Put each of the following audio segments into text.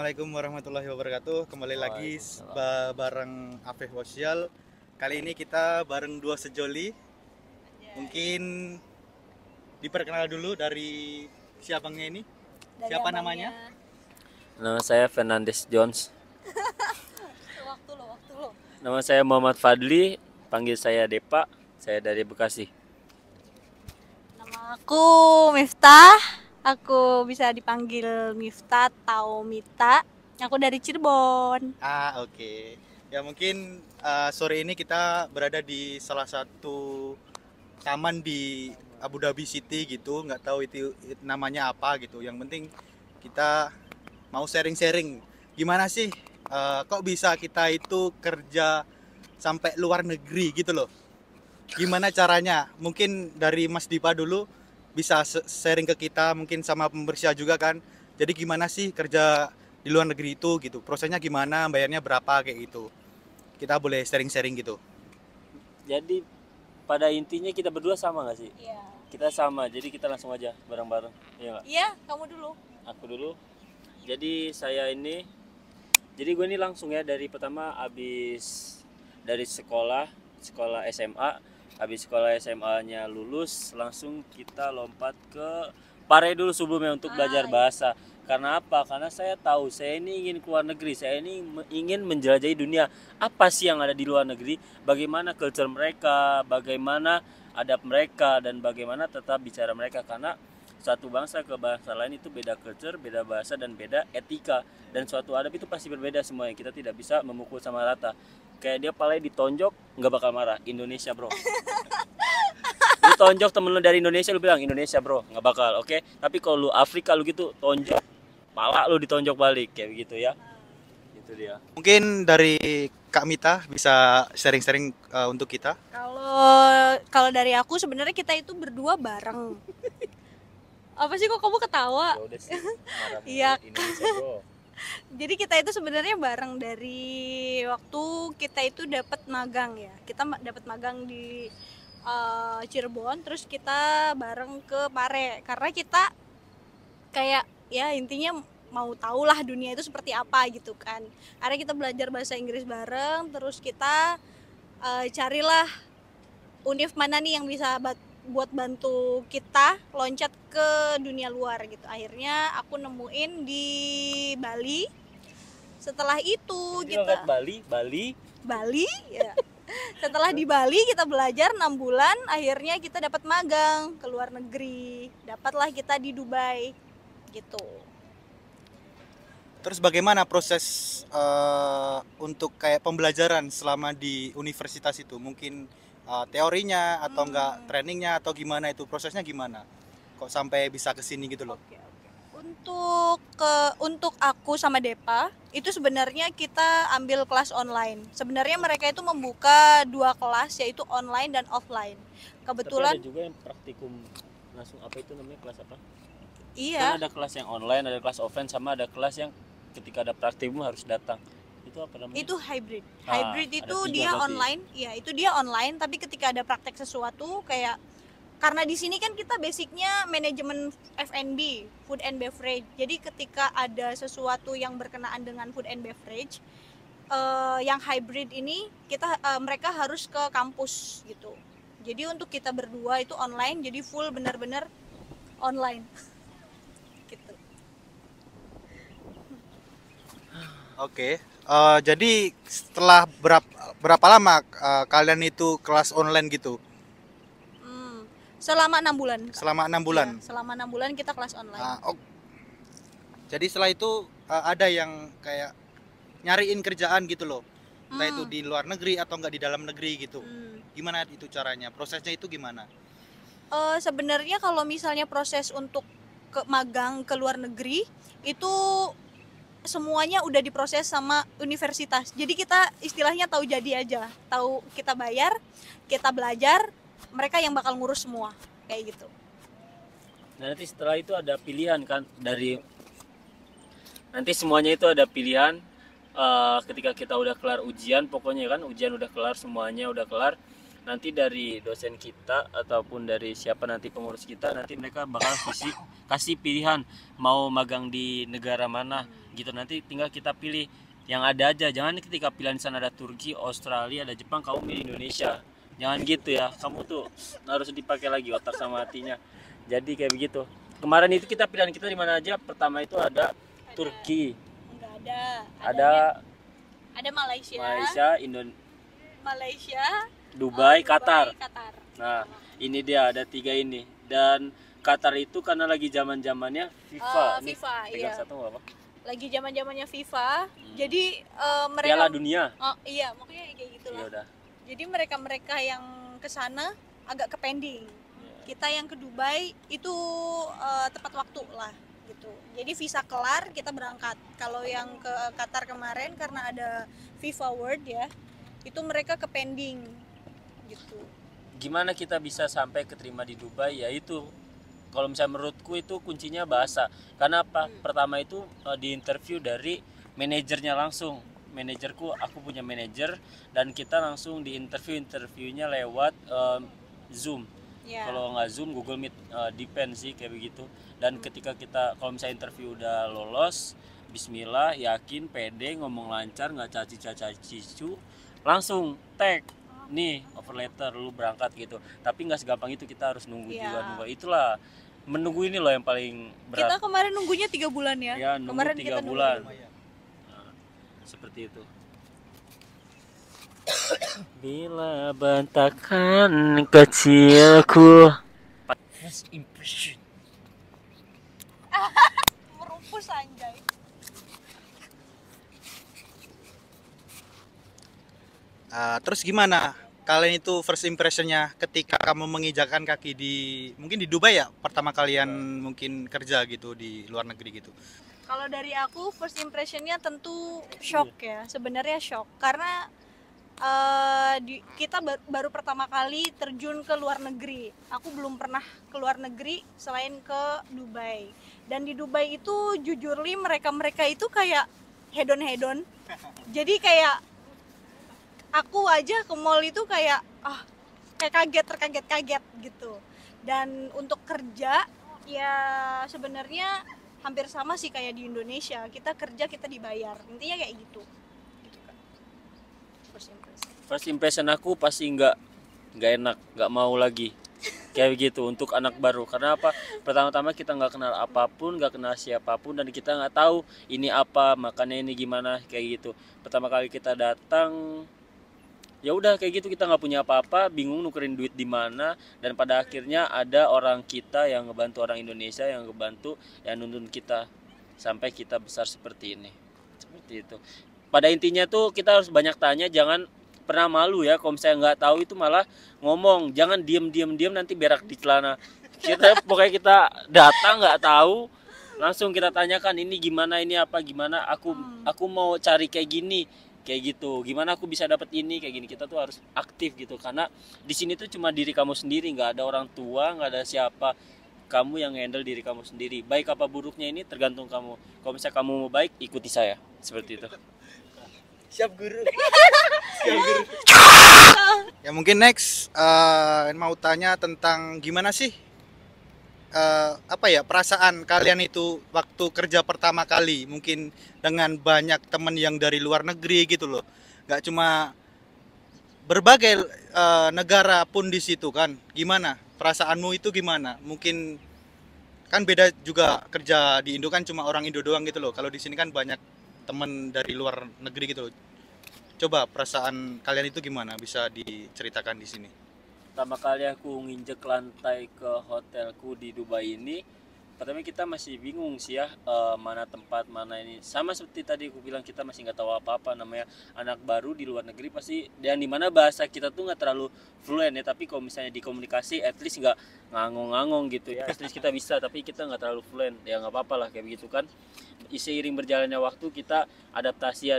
Assalamualaikum warahmatullahi wabarakatuh. Kembali lagi Waalaikumsalam. bareng Afif Wasial. Kali ini kita bareng dua sejoli. Mungkin diperkenal dulu dari si abangnya ini. Dari Siapa abangnya. namanya? Nama saya Fernandes Jones. Waktu lo. Nama saya Muhammad Fadli, panggil saya Depa. Saya dari Bekasi. Nama aku Miftah. Aku bisa dipanggil Miftah atau Mita. Aku dari Cirebon. Oke. Ya mungkin sore ini kita berada di salah satu taman di Abu Dhabi City gitu. Nggak tahu itu namanya apa gitu. Yang penting kita mau sharing-sharing. Gimana sih kok bisa kita itu kerja sampai luar negeri gitu loh? Gimana caranya? Mungkin dari Mas Dipa dulu bisa sharing ke kita, mungkin sama pembersia juga kan. Jadi gimana sih kerja di luar negeri itu gitu? Prosesnya gimana? Bayarnya berapa kayak gitu? Kita boleh sharing-sharing gitu. Jadi pada intinya kita berdua sama nggak sih? Iya. Kita sama, jadi kita langsung aja bareng-bareng. Iya nggak? Iya, kamu dulu. Aku dulu. Jadi jadi gue ini langsung ya dari pertama abis dari sekolah SMA. Habis sekolah SMA-nya lulus, langsung kita lompat ke Pare dulu sebelumnya untuk belajar Iya. bahasa. Karena apa? Karena saya tahu saya ini ingin keluar negeri, saya ini ingin menjelajahi dunia. Apa sih yang ada di luar negeri? Bagaimana culture mereka, bagaimana adab mereka, dan bagaimana tetap bicara mereka. Karena satu bangsa ke bangsa lain itu beda culture, beda bahasa, dan beda etika. Dan suatu adab itu pasti berbeda semuanya. Kita tidak bisa memukul sama rata. Kayak dia palanya ditonjok nggak bakal marah. Indonesia bro. Lu tonjok temen lu dari Indonesia, lu bilang Indonesia bro, nggak bakal. Oke. Tapi kalau lu Afrika lu gitu tonjok, pala lu ditonjok balik kayak gitu ya. Gitu dia. Mungkin dari Kak Mita bisa sharing-sharing untuk kita. Kalau dari aku sebenarnya kita itu berdua bareng. Apa sih kok kamu ketawa? Ya udah sih. Marah mulu, Iya. Indonesia bro. Jadi kita itu sebenarnya bareng dari waktu kita itu dapat magang ya. Kita dapat magang di Cirebon, terus kita bareng ke Pare karena kita kayak ya intinya mau tahulah dunia itu seperti apa gitu kan. Akhirnya kita belajar bahasa Inggris bareng, terus kita carilah univ mana nih yang bisa buat bantu kita loncat ke dunia luar gitu. Akhirnya aku nemuin di Bali. Setelah itu Jadi lo liat Bali ya. Setelah di Bali kita belajar 6 bulan, akhirnya kita dapat magang ke luar negeri. Dapatlah kita di Dubai gitu. Terus bagaimana proses untuk kayak pembelajaran selama di universitas itu? Mungkin teorinya atau enggak trainingnya atau gimana itu? Prosesnya gimana? Kok sampai bisa ke sini gitu loh? Oke. Untuk aku sama Depa itu sebenarnya kita ambil kelas online. Sebenarnya mereka itu membuka 2 kelas yaitu online dan offline. Kebetulan Tapi ada juga yang praktikum langsung, apa itu namanya, kelas apa? iya. Kan ada kelas yang online, ada kelas offline, sama ada kelas yang ketika ada praktikum harus datang. Itu apa namanya? Itu hybrid. Ah, Hybrid ada itu 3 dia berarti. online. Iya, itu dia online tapi ketika ada praktek sesuatu kayak karena di sini kan kita basicnya manajemen F&B, food and beverage. Jadi ketika ada sesuatu yang berkenaan dengan food and beverage, yang hybrid ini mereka harus ke kampus gitu. Jadi untuk kita berdua itu online, jadi full benar-benar online. Gitu. Oke. Jadi setelah berapa lama kalian itu kelas online gitu? Selama 6 bulan. Kak. Selama 6 bulan. Iya, selama 6 bulan kita kelas online. Jadi setelah itu ada yang kayak nyariin kerjaan gitu loh. Entah itu di luar negeri atau enggak di dalam negeri gitu. Gimana itu caranya? Prosesnya itu gimana? Sebenarnya kalau misalnya proses untuk magang ke luar negeri itu semuanya udah diproses sama universitas. Jadi kita istilahnya tahu jadi aja. Tahu kita bayar, kita belajar, mereka yang bakal ngurus semua kayak gitu. Nah, nanti setelah itu ada pilihan kan nanti semuanya itu ada pilihan ketika kita udah kelar ujian, pokoknya kan ujian udah kelar, semuanya udah kelar, nanti dari dosen kita ataupun dari siapa nanti pengurus kita, nanti mereka bakal kasih pilihan mau magang di negara mana, gitu. Nanti tinggal kita pilih yang ada aja, jangan ketika pilihan di sana ada Turki, Australia, ada Jepang, kamu milih Indonesia, jangan gitu ya. Kamu tuh harus dipakai lagi otak sama hatinya. Jadi kayak begitu. Kemarin itu kita pilihan kita di mana aja? Pertama itu ada Turki, Enggak ada. ada Ada Malaysia, Malaysia, Dubai, Qatar. Nah, ini dia ada 3 ini. Dan Qatar itu karena lagi zaman-zamannya FIFA. FIFA, Pegang iya. satu apa? Lagi zaman-zamannya FIFA. Jadi mereka Piala Dunia. Oh, iya, makanya kayak gitulah. Ya udah. Jadi mereka yang ke sana agak ke pending. Kita yang ke Dubai itu tepat waktu lah gitu. Jadi visa kelar kita berangkat. Kalau yang ke Qatar kemarin karena ada FIFA World ya, itu mereka ke pending gitu. Gimana kita bisa sampai keterima di Dubai? Ya itu, kalau misalnya menurutku itu kuncinya bahasa. Karena apa? Pertama itu di interview dari manajernya langsung. Manajerku, aku punya manajer, dan kita langsung di interviewnya lewat Zoom. Ya. Kalau nggak Zoom, Google Meet, depend sih kayak begitu. Dan ketika kita, kalau misalnya interview udah lolos, Bismillah, yakin, pede, ngomong lancar, nggak caci-caci, langsung tag nih offer letter, lu berangkat gitu. Tapi nggak segampang itu, kita harus nunggu juga. Itulah menunggu ini loh yang paling berat. Kita kemarin nunggunya 3 bulan ya. Ya, nunggu Kemarin 3 kita bulan. Nah, seperti itu. Bila bentakan kecilku. First impression. Merumpus anjay. Terus gimana kalian itu first impressionnya ketika kamu menginjakan kaki di mungkin di Dubai ya, pertama kalian mungkin kerja gitu di luar negeri gitu? Kalau dari aku first impressionnya tentu shock ya, sebenarnya shock karena kita baru pertama kali terjun ke luar negeri. Aku belum pernah ke luar negeri selain ke Dubai. Dan di Dubai itu jujurly mereka itu kayak hedon. Jadi kayak aku aja ke mall itu kayak kayak terkaget gitu. Dan untuk kerja ya sebenarnya hampir sama sih kayak di Indonesia. Kita kerja, kita dibayar. Intinya kayak gitu. Kan. First impression aku pasti nggak enak, nggak mau lagi kayak begitu untuk anak baru. Karena apa? Pertama-tama kita nggak kenal apapun, nggak kenal siapapun, dan kita nggak tahu ini apa, makannya ini gimana, kayak gitu. Pertama kali kita datang, ya udah kayak gitu, kita nggak punya apa-apa, bingung nukerin duit di mana, dan pada akhirnya ada orang kita yang ngebantu, orang Indonesia yang ngebantu, yang nuntun kita sampai kita besar seperti ini. Seperti itu. Pada intinya tuh kita harus banyak tanya, jangan pernah malu ya. Kalau misalnya nggak tahu itu malah ngomong, jangan diem nanti berak di celana. Pokoknya kita datang nggak tahu, langsung kita tanyakan ini gimana, ini apa, gimana, aku mau cari kayak gini, kayak gitu, gimana aku bisa dapat ini kayak gini. Kita tuh harus aktif gitu, karena di sini tuh cuma diri kamu sendiri, nggak ada orang tua, nggak ada siapa. Kamu yang handle diri kamu sendiri. Baik apa buruknya ini tergantung kamu. Kalau misalnya kamu mau baik, ikuti saya, seperti itu. Siap guru. Ya mungkin next mau tanya tentang gimana sih perasaan kalian itu waktu kerja pertama kali, mungkin dengan banyak temen yang dari luar negeri gitu loh, nggak cuma berbagai negara pun di situ kan. Gimana perasaanmu itu, gimana? Mungkin kan beda juga, kerja di Indo kan cuma orang Indo doang gitu loh, kalau di sini kan banyak temen dari luar negeri gitu loh. Coba perasaan kalian itu gimana, bisa diceritakan di sini? Pertama kali aku nginjek lantai ke hotelku di Dubai ini, pertama kita masih bingung sih ya, mana tempat, mana ini. Sama seperti tadi aku bilang, kita masih nggak tahu apa-apa, namanya anak baru di luar negeri pasti, dan dimana bahasa kita tuh nggak terlalu fluent ya, tapi kalau misalnya di komunikasi at least nggak ngangong-ngangong gitu ya, at least kita bisa, tapi kita nggak terlalu fluent, ya nggak apa-apa lah kayak begitu kan. Seiring berjalannya waktu kita adaptasi.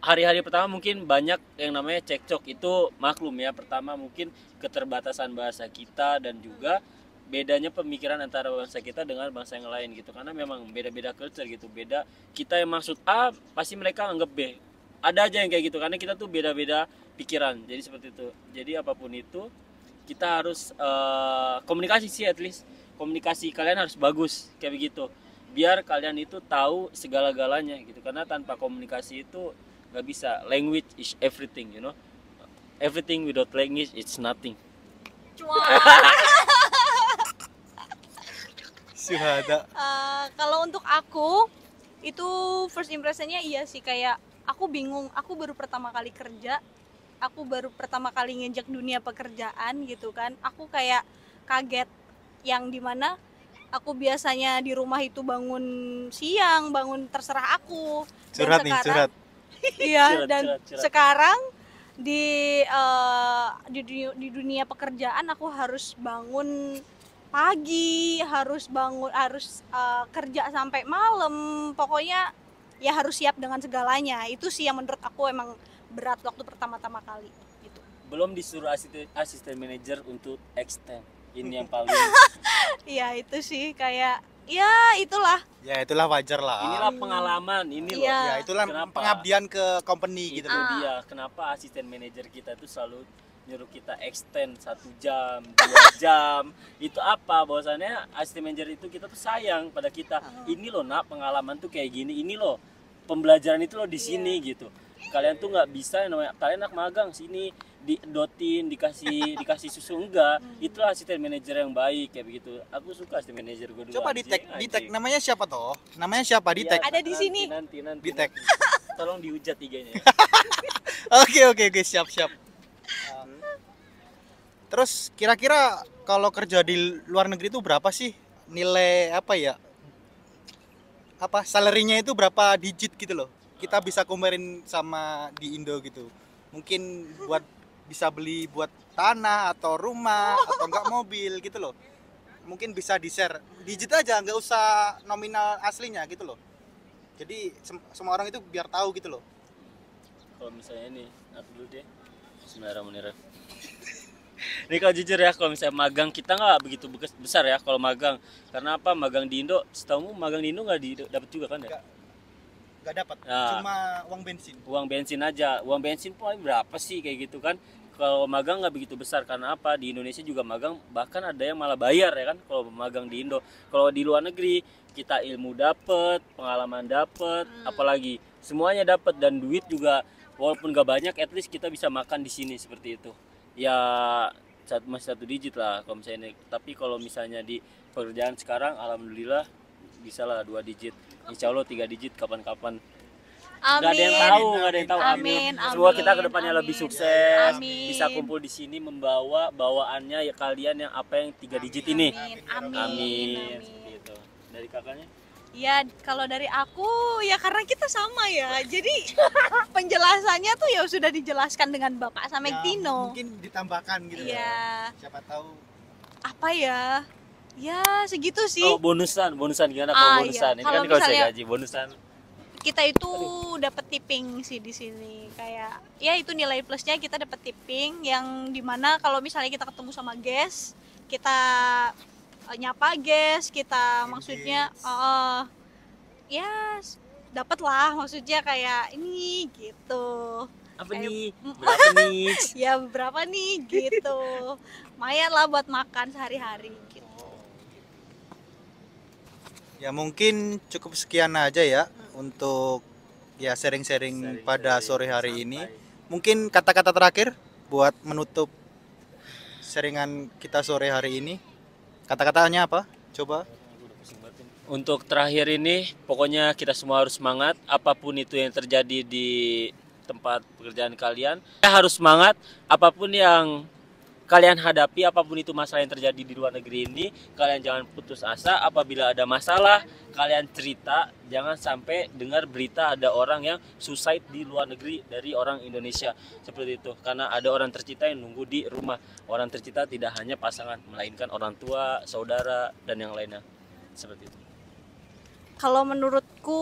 Hari-hari pertama mungkin banyak yang namanya cekcok, itu maklum ya. Pertama mungkin keterbatasan bahasa kita, dan juga bedanya pemikiran antara bangsa kita dengan bangsa yang lain gitu, karena memang beda-beda culture gitu. Beda, kita yang maksud A pasti mereka anggap B, ada aja yang kayak gitu, karena kita tuh beda-beda pikiran. Jadi seperti itu. Jadi apapun itu kita harus komunikasi sih, at least komunikasi kalian harus bagus kayak begitu. biar kalian itu tahu segala-galanya gitu, karena tanpa komunikasi itu nggak bisa. Language is everything, you know, everything without language it's nothing. Cuma Syuhada. kalau untuk aku itu first impressionnya iya sih, kayak aku bingung, aku baru pertama kali kerja, aku baru pertama kali nginjak dunia pekerjaan gitu kan. Aku kayak kaget, yang dimana aku biasanya di rumah itu bangun siang, bangun terserah aku. Dan Curhat nih, sekarang curhat. iya, Curhat, dan curhat. sekarang di dunia pekerjaan aku harus bangun pagi, harus bangun, harus kerja sampai malam, pokoknya ya harus siap dengan segalanya. Itu sih yang menurut aku emang berat waktu pertama-tama kali gitu. Belum disuruh asisten manajer untuk extend, ini yang paling Iya itu sih kayak ya itulah. Ya itulah wajar lah. inilah pengalaman ini loh. Iya. Ya itulah Kenapa? pengabdian ke company gitu Itu loh. dia kenapa asisten manajer kita itu selalu nyuruh kita extend 1 jam 2 jam. Itu apa, bahwasannya asisten manajer itu kita tuh sayang pada kita. Ini loh nak, pengalaman tuh kayak gini, ini loh pembelajaran itu loh di sini gitu. Kalian tuh nggak bisa namanya, kalian anak magang sini didotin, dikasih susu, enggak. Itu asisten manajer yang baik kayak begitu. Aku suka asisten manajer gue dulu. Coba di tag, anjing. namanya siapa toh? Namanya siapa di Iya, tag? Ada di sini. Nanti Di tag. tolong dihujat IG-nya. Oke, siap. Terus kira-kira kalau kerja di luar negeri itu berapa sih nilai apa ya? Apa salary-nya itu berapa digit gitu loh? Kita bisa comparein sama di Indo gitu. Mungkin buat bisa beli buat tanah atau rumah atau enggak mobil gitu loh. Mungkin bisa di-share digit aja, nggak usah nominal aslinya gitu loh. Jadi semua orang itu biar tahu gitu loh. Kalau misalnya nih, aku dulu deh. Bismillahirrahmanirrahim. Ini kalau jujur ya, kalau misalnya magang kita nggak begitu besar ya kalau magang. Karena apa? Magang di Indo, setahu magang di Indo nggak dapat juga kan ya? Nggak dapat, Nah. cuma uang bensin. Uang bensin aja. Uang bensin paling berapa sih kayak gitu kan? Kalau magang nggak begitu besar, karena apa? Di Indonesia juga magang, bahkan ada yang malah bayar ya kan kalau magang di Indo. Kalau di luar negeri kita ilmu dapet, pengalaman dapet, apalagi semuanya dapet, dan duit juga walaupun nggak banyak, at least kita bisa makan di sini seperti itu. Ya masih 1 digit lah kalau misalnya ini. Tapi kalau misalnya di pekerjaan sekarang, alhamdulillah bisa lah 2 digit. Insya Allah 3 digit kapan-kapan. Nggak ada yang tahu, nggak ada yang tahu. Amin, Semoga amin, kita kedepannya amin. lebih sukses, Amin. bisa kumpul di sini membawa bawaannya ya kalian yang apa yang 3 digit ini. Amin. Amin. Seperti itu. Dari kakaknya? Ya kalau dari aku ya karena kita sama ya, jadi penjelasannya tuh ya sudah dijelaskan dengan Bapak sama Ya, Tino. mungkin ditambahkan gitu loh. Iya, Siapa tahu apa ya? Ya segitu sih. Oh, bonusan gimana Ah, kalau iya. bonusan? Ini Kalau kan kalau saya misalnya- gaji bonusan. Kita itu dapat tipping sih di sini, kayak ya itu nilai plusnya, kita dapat tipping yang dimana kalau misalnya kita ketemu sama guest, kita nyapa guest, kita maksudnya ya dapat lah, maksudnya kayak ini gitu. Apa Kayak- nih? Berapa nih? Ya berapa nih gitu. Lumayan lah buat makan sehari-hari gitu. ya mungkin cukup sekian aja ya untuk ya sharing-sharing pada sore hari ini. Mungkin kata-kata terakhir buat menutup sharingan kita sore hari ini. Kata-katanya apa? Coba. Untuk terakhir ini, pokoknya kita semua harus semangat. Apapun itu yang terjadi di tempat pekerjaan kalian, kita harus semangat. Apapun yang kalian hadapi, apapun itu masalah yang terjadi di luar negeri ini, kalian jangan putus asa. Apabila ada masalah, kalian cerita. Jangan sampai dengar berita ada orang yang suicide di luar negeri dari orang Indonesia, seperti itu. Karena ada orang tercinta yang nunggu di rumah. Orang tercinta tidak hanya pasangan, melainkan orang tua, saudara, dan yang lainnya, seperti itu. Kalau menurutku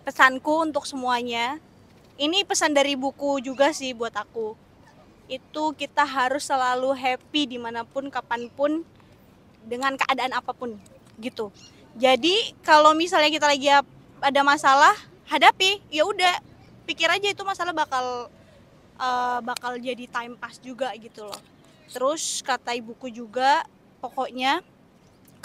pesanku untuk semuanya, ini pesan dari buku juga sih buat aku. Itu kita harus selalu happy dimanapun, kapanpun, dengan keadaan apapun gitu. Jadi kalau misalnya kita lagi ada masalah, hadapi, ya udah, pikir aja itu masalah bakal jadi time pass juga gitu loh. Terus kata ibuku juga, pokoknya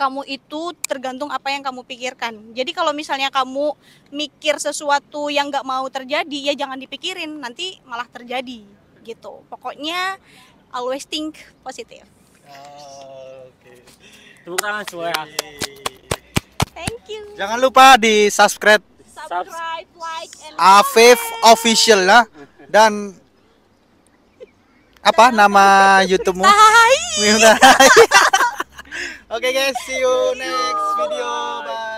kamu itu tergantung apa yang kamu pikirkan. Jadi kalau misalnya kamu mikir sesuatu yang nggak mau terjadi, ya jangan dipikirin, nanti malah terjadi gitu. Pokoknya always think positive. Oke. Tepuk tangan semua ya. Thank you. Jangan lupa di subscribe Subscribe, like, and Afif Official lah, dan apa nama YouTube-mu? Hai. Oke guys, see you next video. Bye.